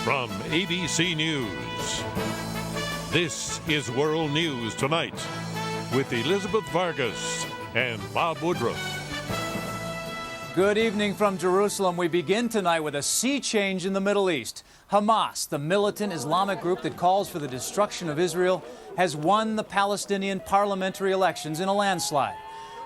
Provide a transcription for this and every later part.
from ABC News. This is World News Tonight with Elizabeth Vargas and Bob Woodruff. Good evening from Jerusalem. We begin tonight with a sea change in the Middle East. Hamas, the militant Islamic group that calls for the destruction of Israel, has won the Palestinian parliamentary elections in a landslide.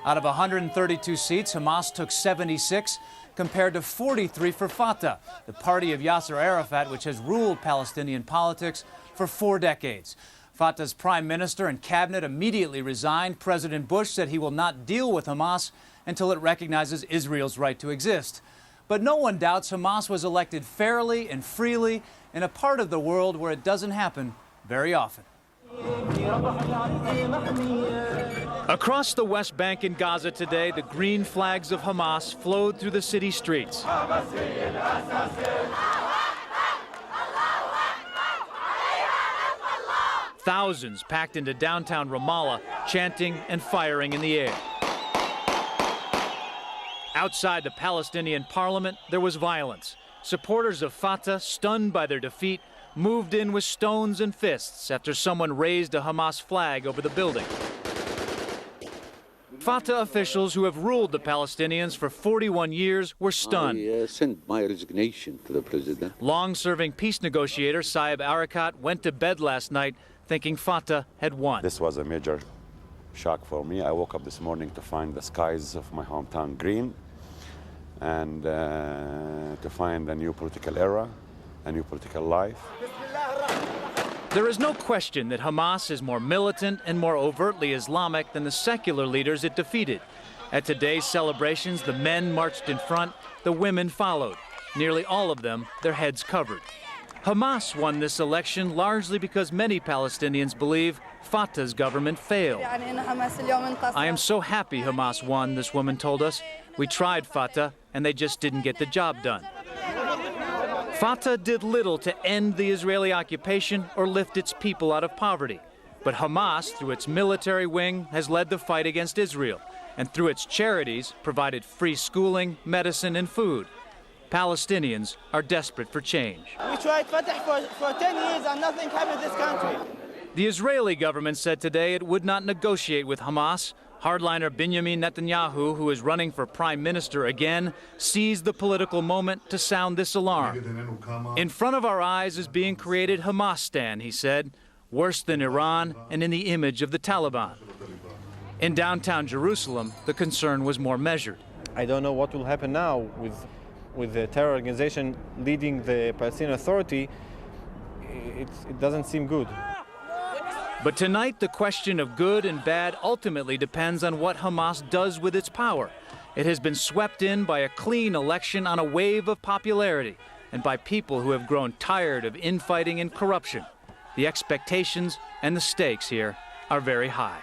Out of 132 seats, Hamas took 76, compared to 43 for Fatah, the party of Yasser Arafat, which has ruled Palestinian politics for 4 decades. Fatah's prime minister and cabinet immediately resigned. President Bush said he will not deal with Hamas until it recognizes Israel's right to exist. But no one doubts Hamas was elected fairly and freely in a part of the world where it doesn't happen very often. Across the West Bank in Gaza today, the green flags of Hamas flowed through the city streets. Thousands packed into downtown Ramallah, chanting and firing in the air. Outside the Palestinian parliament, there was violence. Supporters of Fatah, stunned by their defeat, moved in with stones and fists after someone raised a Hamas flag over the building. Fatah officials who have ruled the Palestinians for 41 years were stunned. I sent my resignation to the president. Long-serving peace negotiator Saeb Erekat went to bed last night thinking Fatah had won. This was a major shock for me. I woke up this morning to find the skies of my hometown green and to find a new political era, a new political life. There is no question that Hamas is more militant and more overtly Islamic than the secular leaders it defeated. At today's celebrations, the men marched in front, the women followed, nearly all of them their heads covered. Hamas won this election largely because many Palestinians believe Fatah's government failed. I am so happy Hamas won, this woman told us. We tried Fatah, and they just didn't get the job done. Fatah did little to end the Israeli occupation or lift its people out of poverty. But Hamas, through its military wing, has led the fight against Israel, and through its charities, provided free schooling, medicine, and food. Palestinians are desperate for change. We tried Fatah for 10 years and nothing happened in this country. The Israeli government said today it would not negotiate with Hamas. Hardliner Benjamin Netanyahu, who is running for prime minister again, seized the political moment to sound this alarm. In front of our eyes is being created Hamastan, he said, worse than Iran and in the image of the Taliban. In downtown Jerusalem, the concern was more measured. I don't know what will happen now with the terror organization leading the Palestinian Authority. It doesn't seem good. But tonight, the question of good and bad ultimately depends on what Hamas does with its power. It has been swept in by a clean election on a wave of popularity and by people who have grown tired of infighting and corruption. The expectations and the stakes here are very high.